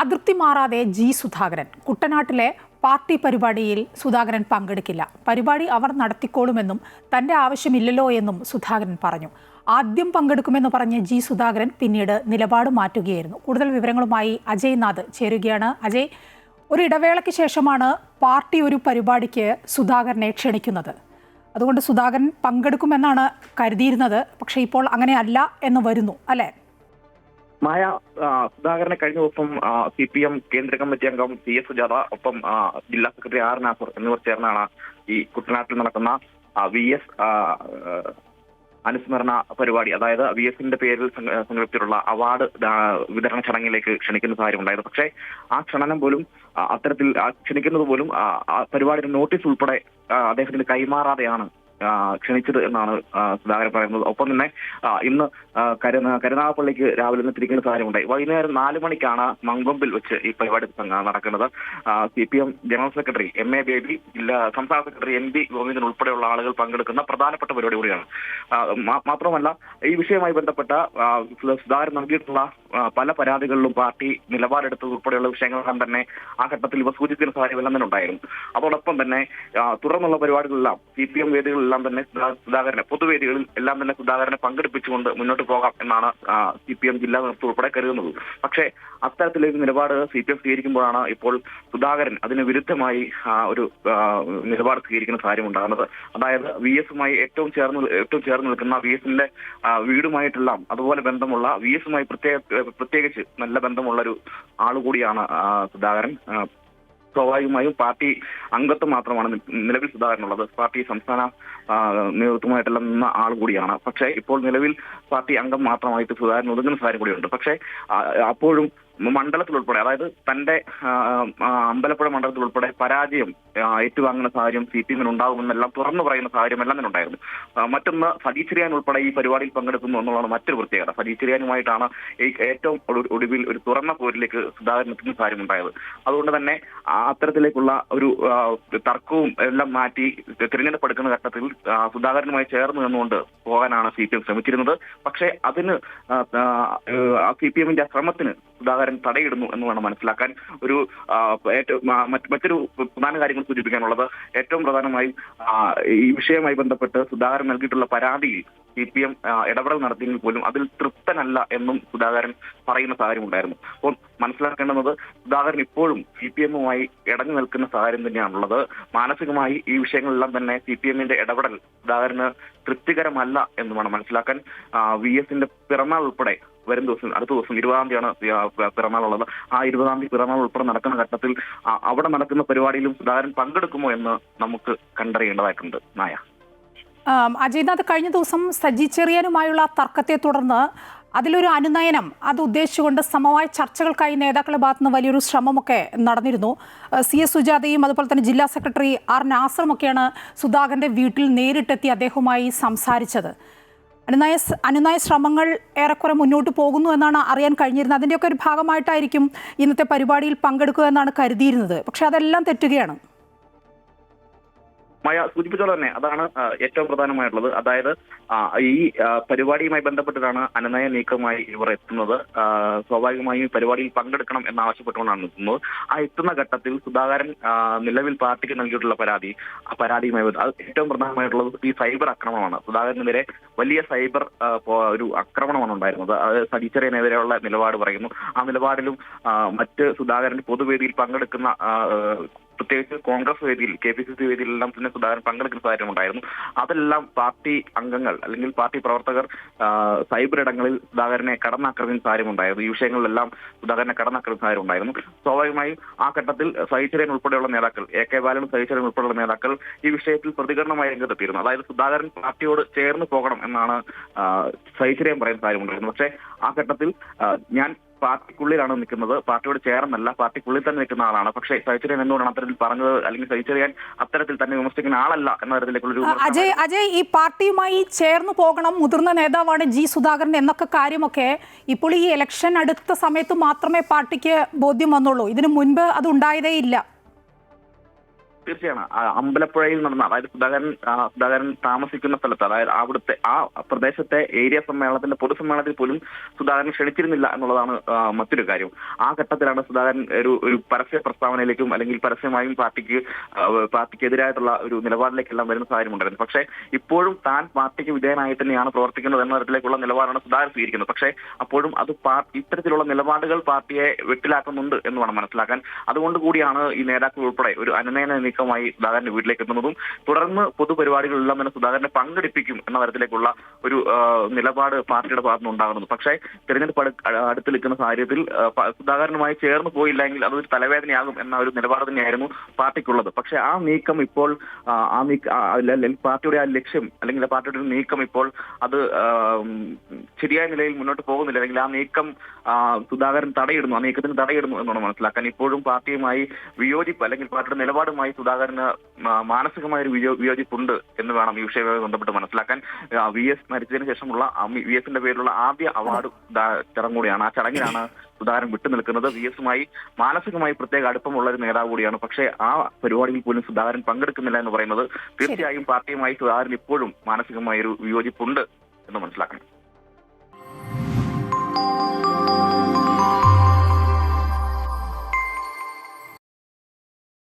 അതൃപ്തി മാറാതെ ജി സുധാകരൻ. കുട്ടനാട്ടിലെ പാർട്ടി പരിപാടിയിൽ സുധാകരൻ പങ്കെടുക്കില്ല. പരിപാടി അവർ നടത്തിക്കോളുമെന്നും തന്റെ ആവശ്യമില്ലല്ലോ എന്നും സുധാകരൻ പറഞ്ഞു. ആദ്യം പങ്കെടുക്കുമെന്ന് പറഞ്ഞ് ജി സുധാകരൻ പിന്നീട് നിലപാട് മാറ്റുകയായിരുന്നു. കൂടുതൽ വിവരങ്ങളുമായി അജയ് നാഥ് ചേരുകയാണ്. അജയ്, ഒരു ഇടവേളയ്ക്ക് ശേഷമാണ് പാർട്ടി ഒരു പരിപാടിക്ക് സുധാകരനെ ക്ഷണിക്കുന്നത്. അതുകൊണ്ട് സുധാകരൻ പങ്കെടുക്കുമെന്നാണ് കരുതിയിരുന്നത്. പക്ഷേ ഇപ്പോൾ അങ്ങനെയല്ല എന്ന് വരുന്നു, അല്ലേ? മായ, സുധാകരനെ കഴിഞ്ഞ ദിവസം CPM കേന്ദ്ര കമ്മിറ്റി അംഗം CS സുജാത, ഒപ്പം ജില്ലാ സെക്രട്ടറി R നാസർ എന്നിവർ ചേർന്നാണ് ഈ കുട്ടനാട്ടിൽ നടക്കുന്ന VS അനുസ്മരണ പരിപാടി, അതായത് VS-ന്റെ പേരിൽ സംഘടിപ്പിച്ചിട്ടുള്ള അവാർഡ് വിതരണ ചടങ്ങിലേക്ക് ക്ഷണിക്കുന്ന കാര്യമുണ്ടായത്. പക്ഷേ ആ ക്ഷണനം പോലും അത്തരത്തിൽ ക്ഷണിക്കുന്നത് പോലും പരിപാടിയുടെ നോട്ടീസ് ഉൾപ്പെടെ അദ്ദേഹത്തിന് കൈമാറാതെയാണ് ക്ഷണിച്ചത് എന്നാണ് സുധാകരൻ പറയുന്നത്. ഒപ്പം തന്നെ ഇന്ന് കരുനാഗപ്പള്ളിക്ക് രാവിലെ നിന്ന് തിരിക്കുന്ന കാര്യമുണ്ടായി. വൈകുന്നേരം 4 മണിക്കാണ് മങ്കൊമ്പിൽ വെച്ച് ഈ പരിപാടി നടക്കുന്നത്. CPM general secretary MA baby, സംസ്ഥാന സെക്രട്ടറി NB ഗോവിന്ദൻ ഉൾപ്പെടെയുള്ള ആളുകൾ പങ്കെടുക്കുന്ന പ്രധാനപ്പെട്ട പരിപാടി കൂടിയാണ്. മാത്രമല്ല, ഈ വിഷയവുമായി ബന്ധപ്പെട്ട സുധാകരൻ നൽകിയിട്ടുള്ള പല പരാതികളിലും പാർട്ടി നിലപാടെടുത്തത് ഉൾപ്പെടെയുള്ള വിഷയങ്ങളെല്ലാം തന്നെ ആ ഘട്ടത്തിൽ ഇവ സൂചിക്കുന്ന സാഹചര്യമെല്ലാം തന്നെ ഉണ്ടായിരുന്നു. അതോടൊപ്പം തന്നെ തുടർന്നുള്ള പരിപാടികളെല്ലാം CPM വേദികളിലെല്ലാം തന്നെ സുധാകരനെ, പൊതുവേദികളിൽ എല്ലാം തന്നെ സുധാകരനെ പങ്കെടുപ്പിച്ചുകൊണ്ട് മുന്നോട്ട് പോകാം എന്നാണ് CPM ജില്ലാ നേതൃത്വം ഉൾപ്പെടെ കരുതുന്നത്. പക്ഷേ അത്തരത്തിലേക്ക് നിലപാട് CPM സ്വീകരിക്കുമ്പോഴാണ് ഇപ്പോൾ സുധാകരൻ അതിന് വിരുദ്ധമായി ഒരു നിലപാട് സ്വീകരിക്കുന്ന കാര്യമുണ്ടാകുന്നത്. അതായത് VS-യുമായി ഏറ്റവും ചേർന്ന് നിൽക്കുന്ന VS-ന്റെ വീടുമായിട്ടെല്ലാം അതുപോലെ ബന്ധമുള്ള VS-യുമായി പ്രത്യേകിച്ച് നല്ല ബന്ധമുള്ള ഒരു ആളുകൂടിയാണ് സുധാകരൻ. സ്വാഭാവികമായും പാർട്ടി അംഗത്വം മാത്രമാണ് നിലവിൽ സുധാകരനുള്ളത്. പാർട്ടി സംസ്ഥാന നേതൃത്വമായിട്ടെല്ലാം നിന്ന ആൾ കൂടിയാണ്. പക്ഷേ ഇപ്പോൾ നിലവിൽ പാർട്ടി അംഗം മാത്രമായിട്ട് സുധാകരൻ ഒതുങ്ങുന്ന കാര്യം കൂടിയുണ്ട്. പക്ഷേ അപ്പോഴും മണ്ഡലത്തിൽ ഉൾപ്പെടെ, അതായത് തന്റെ അമ്പലപ്പുഴ മണ്ഡലത്തിൽ ഉൾപ്പെടെ പരാജയം ഏറ്റുവാങ്ങുന്ന സാഹചര്യം CPM-ന് ഉണ്ടാകുമെന്നെല്ലാം തുറന്നു പറയുന്ന സാഹചര്യം എല്ലാം തന്നെ ഉണ്ടായിരുന്നു. മറ്റൊന്ന്, സജി ചെറിയാൻ ഉൾപ്പെടെ ഈ പരിപാടിയിൽ പങ്കെടുക്കുന്നു എന്നുള്ളതാണ് മറ്റൊരു പ്രത്യേകത. സജി ചെറിയാനുമായിട്ടാണ് ഏറ്റവും ഒടുവിൽ ഒരു തുറന്ന പോരിലേക്ക് സുധാകരൻ എത്തുന്ന കാര്യം ഉണ്ടായത്. അതുകൊണ്ട് തന്നെ അത്തരത്തിലേക്കുള്ള ഒരു തർക്കവും എല്ലാം മാറ്റി തിരഞ്ഞെടുപ്പ് എടുക്കുന്ന ഘട്ടത്തിൽ സുധാകരനുമായി ചേർന്ന് നിന്നുകൊണ്ട് പോകാനാണ് CPM ശ്രമിച്ചിരുന്നത്. പക്ഷേ അതിന് CPM-ന്റെ ശ്രമത്തിന് സുധാകരൻ തടയിടുന്നു എന്ന് വേണം മനസ്സിലാക്കാൻ. മറ്റൊരു പ്രധാന കാര്യങ്ങൾ സൂചിപ്പിക്കാനുള്ളത്, ഏറ്റവും പ്രധാനമായും ഈ വിഷയവുമായി ബന്ധപ്പെട്ട് സുധാകരൻ നൽകിയിട്ടുള്ള പരാതിയിൽ CPM ഇടപെടൽ നടത്തിയെങ്കിൽ പോലും അതിൽ തൃപ്തനല്ല എന്നും സുധാകരൻ പറയുന്ന സാഹചര്യം ഉണ്ടായിരുന്നു. അപ്പോൾ മനസ്സിലാക്കേണ്ടുന്നത്, സുധാകരൻ ഇപ്പോഴും CPM-യുമായി ഇടഞ്ഞു നിൽക്കുന്ന സാഹചര്യം തന്നെയാണുള്ളത്. മാനസികമായി ഈ വിഷയങ്ങളെല്ലാം തന്നെ CPM-ന്റെ ഇടപെടൽ സുധാകരന് തൃപ്തികരമല്ല എന്ന് വേണം മനസ്സിലാക്കാൻ. VS-ന്റെ പിറന്നാൾ ഉൾപ്പെടെ വരും ദിവസം, അടുത്ത ദിവസം 20-ാം തീയതിയാണ് പിറന്നാളുള്ളത്. ആ 20-ാം തീയതി പിറന്നാൾ ഉൾപ്പെടെ നടക്കുന്ന ഘട്ടത്തിൽ അവിടെ നടക്കുന്ന പരിപാടിയിലും സുധാകരൻ പങ്കെടുക്കുമോ എന്ന് നമുക്ക് കണ്ടറിയേണ്ടതായിട്ടുണ്ട്. നായ അജയ്നാഥ്, കഴിഞ്ഞ ദിവസം സജി ചെറിയാനുമായുള്ള തർക്കത്തെ തുടർന്ന് അതിലൊരു അനുനയനം അത് ഉദ്ദേശിച്ചുകൊണ്ട് സമവായ ചർച്ചകൾക്കായി നേതാക്കളുടെ ഭാഗത്തുനിന്ന് വലിയൊരു ശ്രമമൊക്കെ നടന്നിരുന്നു. CS സുജാതയും അതുപോലെ തന്നെ ജില്ലാ സെക്രട്ടറി R നാസറുമൊക്കെയാണ് സുധാകരന്റെ വീട്ടിൽ നേരിട്ടെത്തി അദ്ദേഹവുമായി സംസാരിച്ചത്. അനുനയ ശ്രമങ്ങൾ ഏറെക്കുറെ മുന്നോട്ട് പോകുന്നു എന്നാണ് അറിയാൻ കഴിഞ്ഞിരുന്നത്. അതിൻ്റെയൊക്കെ ഒരു ഭാഗമായിട്ടായിരിക്കും ഇന്നത്തെ പരിപാടിയിൽ പങ്കെടുക്കുക എന്നാണ് കരുതിയിരുന്നത്. പക്ഷെ അതെല്ലാം തെറ്റുകയാണ്. മായ സൂചിപ്പിച്ചോളെ തന്നെ അതാണ് ഏറ്റവും പ്രധാനമായിട്ടുള്ളത്. അതായത് ഈ പരിപാടിയുമായി ബന്ധപ്പെട്ടിട്ടാണ് അനുനയ നീക്കമായി ഇവർ എത്തുന്നത്. സ്വാഭാവികമായും ഈ പരിപാടിയിൽ പങ്കെടുക്കണം എന്നാവശ്യപ്പെട്ടുകൊണ്ടാണ് എത്തുന്നത്. ആ എത്തുന്ന ഘട്ടത്തിൽ സുധാകരൻ നിലവിൽ പാർട്ടിക്ക് നൽകിയിട്ടുള്ള പരാതി, ആ പരാതിയുമായി അത് ഏറ്റവും പ്രധാനമായിട്ടുള്ളത് ഈ സൈബർ ആക്രമണമാണ്. സുധാകരനെതിരെ വലിയ സൈബർ ഒരു ആക്രമണമാണ് ഉണ്ടായിരുന്നത്. അത് സജി ചെറിയാനെതിരെയുള്ള നിലപാട് പറയുന്നു. ആ നിലപാടിലും മറ്റ് സുധാകരൻ പൊതുവേദിയിൽ പങ്കെടുക്കുന്ന, പ്രത്യേകിച്ച് കോൺഗ്രസ് വേദിയിൽ, KPCC വേദിയിലെല്ലാം തന്നെ സുധാകരൻ പങ്കെടുക്കുന്ന സാഹചര്യമുണ്ടായിരുന്നു. അതെല്ലാം പാർട്ടി അംഗങ്ങൾ അല്ലെങ്കിൽ പാർട്ടി പ്രവർത്തകർ സൈബർ ഇടങ്ങളിൽ സുധാകരനെ കടന്നാക്രമിക്കുന്ന സാഹചര്യമുണ്ടായിരുന്നു. ഈ വിഷയങ്ങളിലെല്ലാം സുധാകരനെ കടന്നാക്രമിക്കുന്ന സാഹചര്യം ഉണ്ടായിരുന്നു. സ്വാഭാവികമായും ആ ഘട്ടത്തിൽ സജി ചെറിയാൻ ഉൾപ്പെടെയുള്ള നേതാക്കൾ, AK ബാലനും സജി ചെറിയാൻ ഉൾപ്പെടെയുള്ള നേതാക്കൾ ഈ വിഷയത്തിൽ പ്രതികരണമായി രംഗത്തെത്തിയിരുന്നു. അതായത് സുധാകരൻ പാർട്ടിയോട് ചേർന്ന് പോകണം എന്നാണ് സജി ചെറിയാൻ പറയുന്ന സാഹചര്യമുണ്ടായിരുന്നു. പക്ഷേ ആ ഘട്ടത്തിൽ ഞാൻ പാർട്ടിക്കുള്ളിലാണ് നിൽക്കുന്നത്, പാർട്ടിയോട് ചേർന്നല്ല, പാർട്ടിക്കുള്ളിൽ തന്നെ നിൽക്കുന്ന ആളാണ്. പക്ഷേ സജി ചെറിയാൻ എന്തുകൊണ്ടാണ് അത്തരത്തിൽ പറഞ്ഞത്, അല്ലെങ്കിൽ സജി ചെറിയാൻ അത്തരത്തിൽ തന്നെ വിമർശിക്കുന്ന ആളല്ല എന്ന തരത്തിലേക്കുള്ളൊരു അജയ്, ഈ പാർട്ടിയുമായി ചേർന്ന് പോകണം, മുതിർന്ന നേതാവാണ് ജി സുധാകരൻ എന്നൊക്കെ കാര്യമൊക്കെ ഇപ്പോൾ ഈ ഇലക്ഷൻ അടുത്ത സമയത്ത് മാത്രമേ പാർട്ടിക്ക് ബോധ്യം വന്നുള്ളൂ. ഇതിനു മുൻപ് അത് ഉണ്ടായതേ ഇല്ല. തീർച്ചയാണ്. അമ്പലപ്പുഴയിൽ നടന്ന, അതായത് സുധാകരൻ താമസിക്കുന്ന സ്ഥലത്ത്, അതായത് അവിടുത്തെ ആ പ്രദേശത്തെ ഏരിയ സമ്മേളനത്തിന്റെ പൊതുസമ്മേളനത്തിൽ പോലും സുധാകരൻ ക്ഷണിച്ചിരുന്നില്ല എന്നുള്ളതാണ് മറ്റൊരു കാര്യം. ആ ഘട്ടത്തിലാണ് സുധാകരൻ ഒരു പരസ്യ പ്രസ്താവനയിലേക്കും അല്ലെങ്കിൽ പരസ്യമായും പാർട്ടിക്കെതിരായിട്ടുള്ള ഒരു നിലപാടിലേക്കെല്ലാം വരുന്ന സാഹചര്യം ഉണ്ടായിരുന്നു. പക്ഷേ ഇപ്പോഴും താൻ പാർട്ടിക്ക് വിധേയനായി തന്നെയാണ് പ്രവർത്തിക്കുന്നത് എന്ന തരത്തിലേക്കുള്ള നിലപാടാണ് സുധാകരൻ സ്വീകരിക്കുന്നത്. പക്ഷേ അപ്പോഴും അത് ഇത്തരത്തിലുള്ള നിലപാടുകൾ പാർട്ടിയെ വെട്ടിലാക്കുന്നുണ്ട് എന്ന് വേണം മനസ്സിലാക്കാൻ. അതുകൊണ്ട് കൂടിയാണ് ഈ നേതാക്കൾ ഉൾപ്പെടെ ഒരു അനുനയന നീക്കമായി സുധാകരന്റെ വീട്ടിലേക്ക് എത്തുന്നതും തുടർന്ന് പൊതുപരിപാടികളെല്ലാം തന്നെ സുധാകരനെ പങ്കെടുപ്പിക്കും എന്ന തരത്തിലേക്കുള്ള ഒരു നിലപാട് പാർട്ടിയുടെ ഭാഗത്തുനിന്ന് ഉണ്ടാകുന്നത്. പക്ഷേ തെരഞ്ഞെടുപ്പ് അടുത്ത് നിൽക്കുന്ന സാഹചര്യത്തിൽ സുധാകരനുമായി ചേർന്ന് പോയില്ലെങ്കിൽ അതൊരു തലവേദനയാകും എന്ന ഒരു നിലപാട് തന്നെയായിരുന്നു പാർട്ടിക്കുള്ളത്. പക്ഷേ ആ നീക്കം ഇപ്പോൾ പാർട്ടിയുടെ ആ ലക്ഷ്യം അല്ലെങ്കിൽ പാർട്ടിയുടെ ഒരു നീക്കം ഇപ്പോൾ അത് ശരിയായ നിലയിൽ മുന്നോട്ട് പോകുന്നില്ല, അല്ലെങ്കിൽ ആ നീക്കം സുധാകരൻ തടയിടുന്നു, ആ നീക്കത്തിന് തടയിടുന്നു എന്നാണ് മനസ്സിലാക്കാൻ. ഇപ്പോഴും പാർട്ടിയുമായി വിയോജിപ്പ് അല്ലെങ്കിൽ പാർട്ടിയുടെ നിലപാടുമായി സുധാകരന് മാനസികമായ ഒരു വിയോജിപ്പുണ്ട് എന്ന് വേണം ഈ വിഷയവുമായി ബന്ധപ്പെട്ട് മനസ്സിലാക്കാൻ. VS മരിച്ചതിന് ശേഷമുള്ള VSന്റെ പേരിലുള്ള ആദ്യ അവാർഡ് ചടങ്ങ് കൂടിയാണ്. ആ ചടങ്ങിലാണ് സുധാകരൻ വിട്ടുനിൽക്കുന്നത്. VSുമായി മാനസികമായി പ്രത്യേക അടുപ്പമുള്ള ഒരു നേതാവ് കൂടിയാണ്. പക്ഷേ ആ പരിപാടിയിൽ പോലും സുധാകരൻ പങ്കെടുക്കുന്നില്ല എന്ന് പറയുന്നത് തീർച്ചയായും പാർട്ടിയുമായി സുധാകരൻ ഇപ്പോഴും മാനസികമായ ഒരു വിയോജിപ്പുണ്ട് എന്ന് മനസ്സിലാക്കണം.